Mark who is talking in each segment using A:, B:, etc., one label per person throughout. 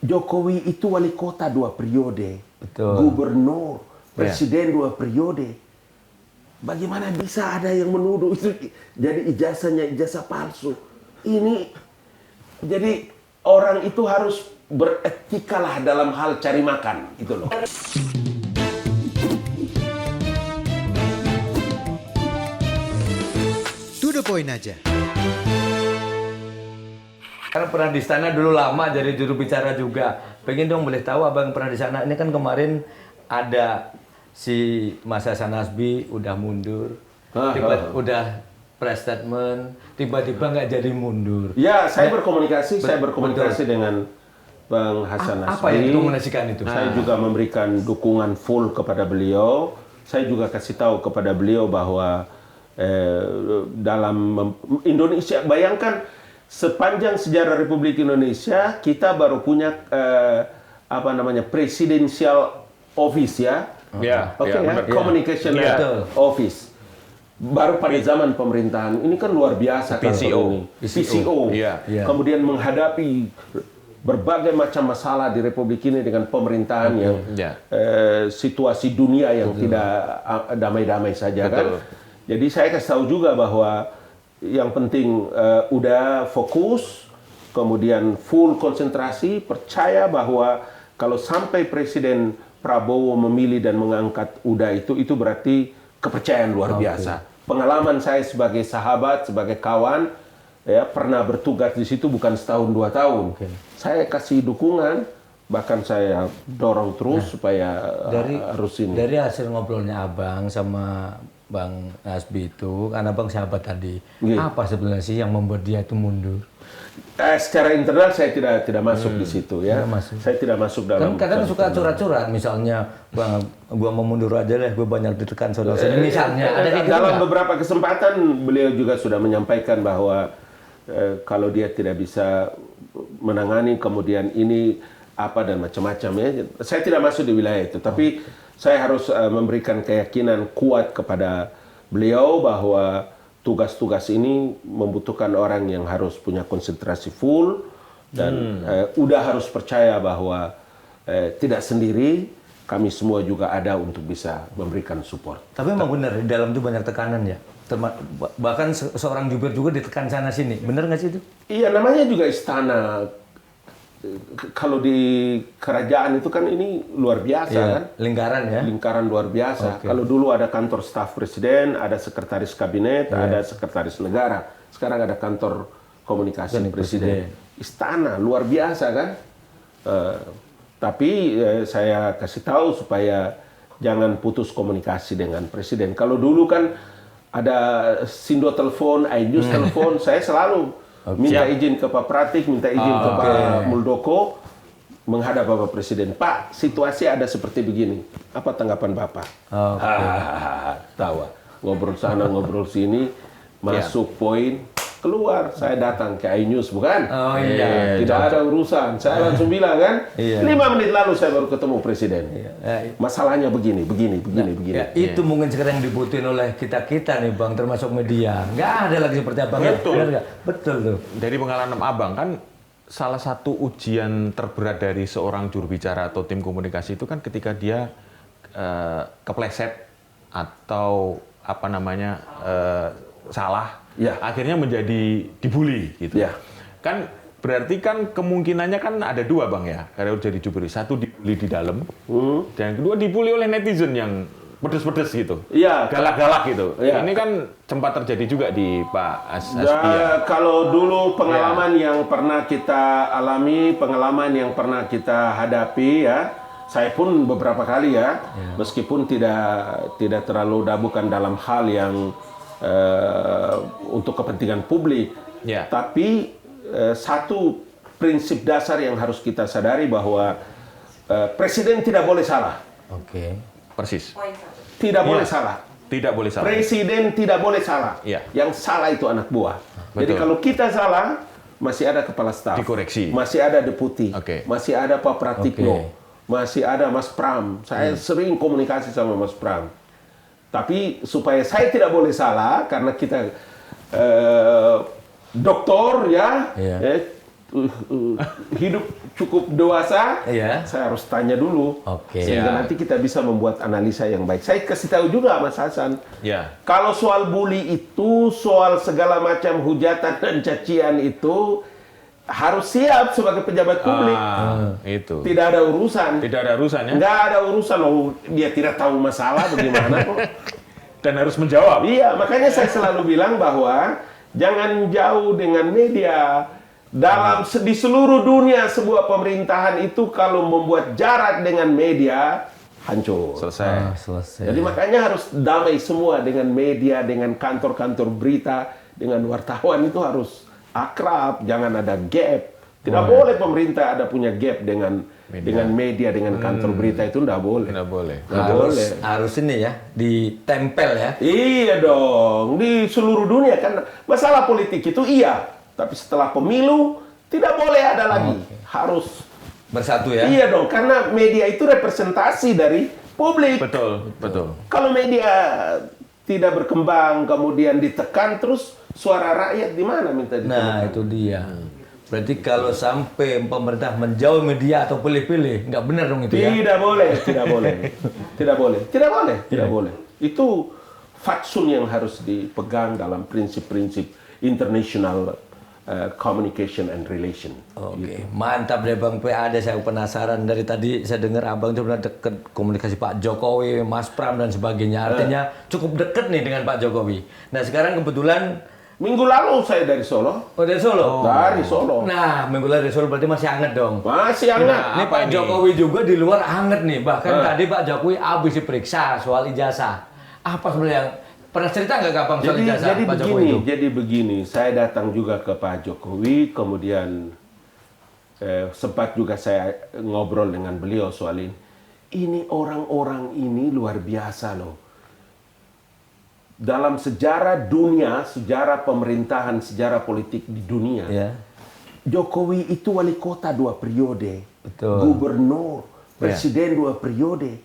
A: Jokowi itu wali kota 2 periode,
B: Betul.
A: gubernur, presiden 2 periode. Bagaimana bisa ada yang menuduh itu jadi ijazahnya ijazah palsu? Ini jadi orang itu harus beretikalah dalam hal cari makan, gitu loh.
C: To the point aja.
B: Karena pernah di istana dulu lama jadi juru bicara juga. Pengen dong boleh tahu abang pernah di sana. Ini kan kemarin ada si Mas Hasan Nasbi udah mundur, udah press statement, tiba-tiba nggak jadi mundur.
A: Ya, saya berkomunikasi dengan Bang Hasan Nasbi.
B: Apa yang dikomunikasikan itu?
A: Saya juga memberikan dukungan full kepada beliau. Saya juga kasih tahu kepada beliau bahwa dalam Indonesia, bayangkan sepanjang sejarah Republik Indonesia kita baru punya presidential office ya. Communication office. Baru pada zaman pemerintahan ini kan luar biasa
B: PCO.
A: PCO. Kemudian menghadapi berbagai macam masalah di Republik ini dengan pemerintahan yang situasi dunia yang tidak damai-damai saja kan. Jadi saya kasih tahu juga bahwa yang penting udah fokus, kemudian full konsentrasi, percaya bahwa kalau sampai Presiden Prabowo memilih dan mengangkat UDA itu berarti kepercayaan luar biasa. Pengalaman saya sebagai sahabat, sebagai kawan, ya pernah bertugas di situ bukan setahun 2 tahun. Saya kasih dukungan, bahkan saya dorong terus supaya harus ini.
B: Dari hasil ngobrolnya abang sama Bang Nasbi itu, kan abang sahabat tadi, apa sebenarnya sih yang membuat dia itu mundur?
A: Secara internal saya tidak masuk di situ ya. Saya tidak masuk dalam.
B: Kan kadang suka curhat-curhat, misalnya, Bang, gua mau mundur aja deh, gua banyak ditekan saudara-saudara. Misalnya, ada kayak gitu
A: dalam
B: nggak?
A: beberapa kesempatan beliau juga sudah menyampaikan bahwa kalau dia tidak bisa menangani kemudian ini apa dan macam-macam ya. Saya tidak masuk di wilayah itu, tapi saya harus memberikan keyakinan kuat kepada beliau bahwa tugas-tugas ini membutuhkan orang yang harus punya konsentrasi full dan udah harus percaya bahwa tidak sendiri, kami semua juga ada untuk bisa memberikan support.
B: Tapi memang benar, di dalam itu banyak tekanan ya? Bahkan seorang jubir juga ditekan sana-sini, benar nggak sih itu?
A: Iya, namanya juga istana. Kalau di kerajaan itu kan ini luar biasa kan?
B: Lingkaran ya?
A: Lingkaran luar biasa. Kalau dulu ada kantor staf presiden, ada sekretaris kabinet, ada sekretaris negara. Sekarang ada kantor komunikasi presiden. Istana luar biasa kan? Tapi saya kasih tahu supaya jangan putus komunikasi dengan presiden. Kalau dulu kan ada Sindo telepon, iNews telepon, saya selalu minta izin ke Pak Pratik, minta izin ke Pak Muldoko menghadap Bapak Presiden. Pak, situasi ada seperti begini. Apa tanggapan Bapak? Tawa. Ngobrol sana, ngobrol sini, masuk poin, keluar. Saya datang ke iNews, bukan? Tidak ada urusan. Saya langsung bilang kan, 5 menit lalu saya baru ketemu Presiden. Masalahnya begini.
B: Itu mungkin sekarang yang dibutuhin oleh kita-kita nih Bang, termasuk media. Nggak ada lagi seperti abang. Betul. Betul tuh.
D: Dari pengalaman abang kan, salah satu ujian terberat dari seorang juru bicara atau tim komunikasi itu kan ketika dia kepleset atau salah. Akhirnya menjadi dibully gitu. Kan berarti kan kemungkinannya kan ada 2 Bang ya, kalau jadi jubir. Satu dibully di dalam, dan kedua dibully oleh netizen yang pedes-pedes gitu. Galak-galak gitu. Ini kan sempat terjadi juga di Pak Asbi.
A: Kalau dulu pengalaman yang pernah kita alami, pengalaman yang pernah kita hadapi ya, saya pun beberapa kali ya, meskipun tidak terlalu bukan dalam hal yang untuk kepentingan publik, tapi satu prinsip dasar yang harus kita sadari bahwa presiden tidak boleh salah.
D: Persis.
A: Tidak boleh salah.
D: Tidak boleh salah.
A: Presiden tidak boleh salah. Yang salah itu anak buah. Jadi kalau kita salah, masih ada kepala staf,
D: dikoreksi,
A: masih ada deputi, masih ada Pak Pratikno, masih ada Mas Pram. Saya sering komunikasi sama Mas Pram. Tapi supaya saya tidak boleh salah, karena kita doktor ya, hidup cukup dewasa,
B: Iya.
A: saya harus tanya dulu.
B: Oke.
A: Sehingga
D: Ya.
A: nanti kita bisa membuat analisa yang baik. Saya kasih tahu juga Mas Hasan.
D: Ya.
A: Kalau soal bully itu, soal segala macam hujatan dan cacian itu harus siap sebagai pejabat publik.
D: Itu.
A: Tidak ada urusan.
D: Tidak ada urusannya.
A: Nggak ada urusan loh. Dia tidak tahu masalah bagaimana kok.
D: Dan harus menjawab.
A: Iya, makanya saya selalu bilang bahwa jangan jauh dengan media. Di seluruh dunia sebuah pemerintahan itu kalau membuat jarak dengan media hancur.
D: Selesai.
B: Selesai.
A: Jadi makanya harus damai semua dengan media, dengan kantor-kantor berita, dengan wartawan itu harus akrab, jangan ada gap. Tidak boleh pemerintah ada punya gap dengan media, dengan kantor berita itu tidak boleh.
D: Tidak boleh.
A: Nggak boleh.
B: Harus ini ya, ditempel ya.
A: Iya dong, di seluruh dunia kan masalah politik itu iya, tapi setelah pemilu tidak boleh ada lagi, harus
B: Bersatu ya.
A: iya dong, karena media itu representasi dari publik.
D: Betul, betul.
A: Kalau media tidak berkembang, kemudian ditekan terus suara rakyat di mana minta ditekan?
B: Nah, itu dia. Berarti kalau sampai pemerintah menjauh media atau pilih-pilih, nggak benar dong itu ya?
A: Tidak boleh, tidak boleh, tidak boleh, tidak boleh, tidak boleh. Itu fatsun yang harus dipegang dalam prinsip-prinsip international communication and relation.
B: Oke, mantap deh Bang PA. Ada saya penasaran dari tadi saya dengar Abang itu benar dekat komunikasi Pak Jokowi, Mas Pram dan sebagainya. Artinya cukup dekat nih dengan Pak Jokowi. Nah sekarang kebetulan
A: Minggu lalu saya dari Solo.
B: dari Solo.
A: Dari Solo.
B: Nah minggu lalu dari Solo berarti masih hangat dong.
A: Masih hangat.
B: Ini Pak Jokowi juga di luar hangat nih. Bahkan tadi Pak Jokowi habis diperiksa soal ijazah. Apa sebenarnya yang pernah cerita nggak Abang soal ijazah Pak Jokowi itu?
A: Jadi begini, saya datang juga ke Pak Jokowi, kemudian sempat juga saya ngobrol dengan beliau soal ini. Ini orang-orang ini luar biasa loh. Dalam sejarah dunia, sejarah pemerintahan, sejarah politik di dunia,
B: Ya.
A: Jokowi itu wali kota 2 periode,
B: Betul.
A: gubernur, presiden 2 periode.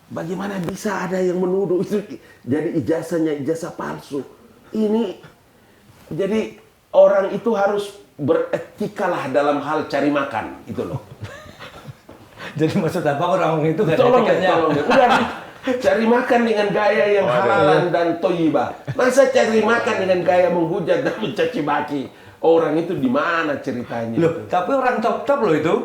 A: Bagaimana bisa ada yang menuduh itu jadi ijazahnya ijazah palsu? Ini jadi orang itu harus beretikalah dalam hal cari makan, itu loh.
B: Jadi maksud apa orang itu nggak ada
A: Tolong ya,
B: etikanya?
A: tolong ya. Udah cari makan dengan gaya yang halalan dan toyibah. Masa cari makan dengan gaya menghujat dan mencaci maki? Orang itu di mana ceritanya?
B: Loh, tapi orang top-top loh itu.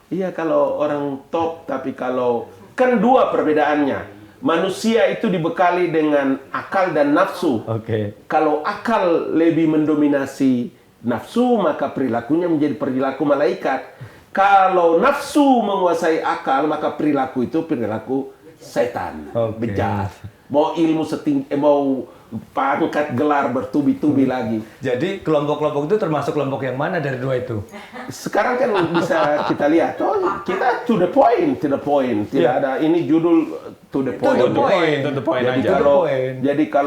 A: Iya kalau orang top, tapi kalau kan dua perbedaannya. Manusia itu dibekali dengan akal dan nafsu.
B: Oke.
A: Kalau akal lebih mendominasi nafsu, maka perilakunya menjadi perilaku malaikat. Kalau nafsu menguasai akal, maka perilaku itu perilaku setan, bejat. Mau ilmu mau pangkat gelar bertubi-tubi lagi.
B: Jadi kelompok-kelompok itu termasuk kelompok yang mana dari dua itu?
A: Sekarang kan bisa kita lihat, kita to the point, tidak ada ini judul to the point.
D: To the point
A: Jadi
D: aja.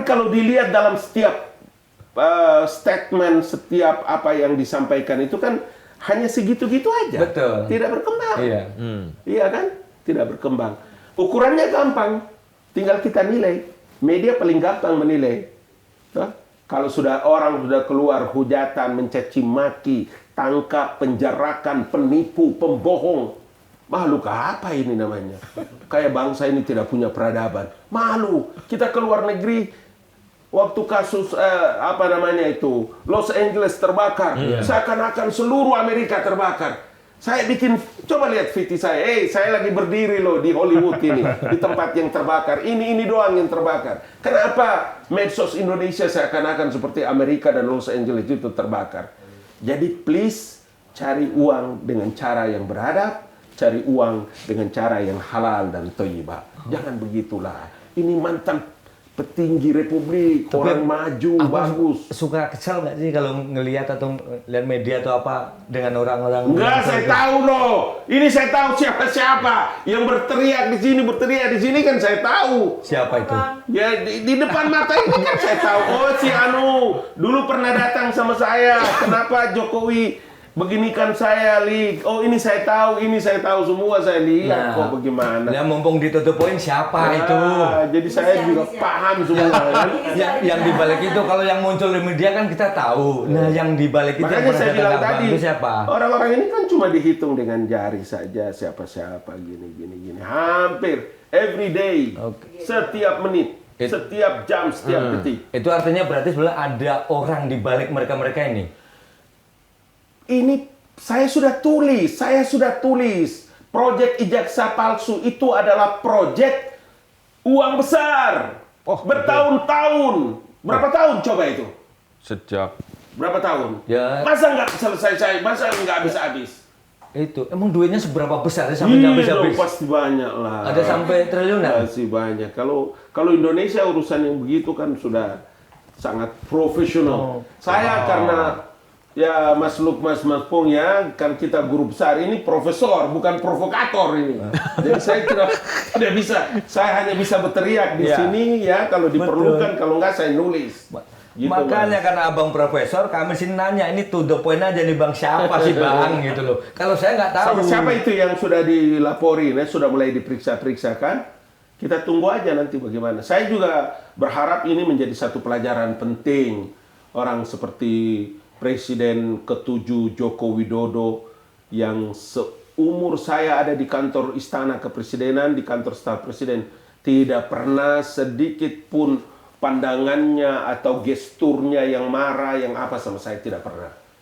A: kalau dilihat dalam setiap statement, setiap apa yang disampaikan itu kan hanya segitu-gitu aja.
B: Betul.
A: Tidak berkembang.
B: Iya.
A: Iya kan? Tidak berkembang. Ukurannya gampang. Tinggal kita nilai. Media paling gampang menilai. Nah, kalau orang sudah keluar hujatan, mencaci maki, tangkap, penjarakan, penipu, pembohong. Malu apa ini namanya? Kayak bangsa ini tidak punya peradaban. Malu. Kita keluar negeri, waktu kasus Los Angeles terbakar, seakan-akan seluruh Amerika terbakar. Saya bikin, coba lihat VT saya. Saya lagi berdiri loh di Hollywood ini, di tempat yang terbakar. Ini doang yang terbakar. Kenapa medsos Indonesia seakan-akan seperti Amerika dan Los Angeles itu terbakar? Jadi please cari uang dengan cara yang beradab, cari uang dengan cara yang halal dan thayyibah. Jangan begitulah. Ini mantan petinggi republik, orang maju, bagus.
B: Suka kesel nggak sih kalau ngelihat atau lihat media atau apa dengan orang-orang?
A: Enggak, saya tahu loh. Ini saya tahu siapa-siapa yang berteriak di sini kan saya tahu.
B: Siapa itu?
A: Ya di depan mata ini kan saya tahu. Oh si Anu dulu pernah datang sama saya. Kenapa Jokowi beginikan saya, Li. Oh, ini saya tahu semua saya lihat. Kok bagaimana?
B: Yang mumpung ditutup poin siapa itu?
A: Jadi saya juga paham semua kan.
B: Yang dibalik itu kalau yang muncul di media kan kita tahu. Nah, yang dibalik itu
A: makanya saya bilang tadi
B: itu siapa?
A: Orang-orang ini kan cuma dihitung dengan jari saja, siapa gini. Hampir every day, setiap menit, setiap jam, setiap detik.
B: Itu artinya berarti sebenarnya ada orang di balik mereka ini.
A: Ini saya sudah tulis. Proyek ijazah palsu itu adalah proyek uang besar. Bertahun-tahun. Berapa tahun coba itu?
D: Sejak
A: berapa tahun?
B: Ya.
A: Masa nggak selesai? Masa nggak habis?
B: Itu emang duitnya seberapa besar sampai habis?
A: Pasti banyak lah.
B: Ada sampai triliunan?
A: Pasti banyak. Kalau Indonesia urusan yang begitu kan sudah sangat profesional. Saya karena ya Mas Pung ya, kan kita guru besar ini profesor, bukan provokator ini. Jadi saya tidak bisa, saya hanya bisa berteriak di sini ya kalau diperlukan, kalau enggak saya nulis.
B: Gitu, makanya karena abang profesor, kami sini nanya ini to the point aja nih bang, siapa sih bang gitu loh. Kalau saya nggak tahu.
A: Siapa itu yang sudah dilapori, sudah mulai diperiksa kan? Kita tunggu aja nanti bagaimana. Saya juga berharap ini menjadi satu pelajaran penting orang seperti Presiden ke-7 Joko Widodo yang seumur saya ada di kantor Istana Kepresidenan, di kantor staf presiden, tidak pernah sedikit pun pandangannya atau gesturnya yang marah, yang apa sama saya tidak pernah.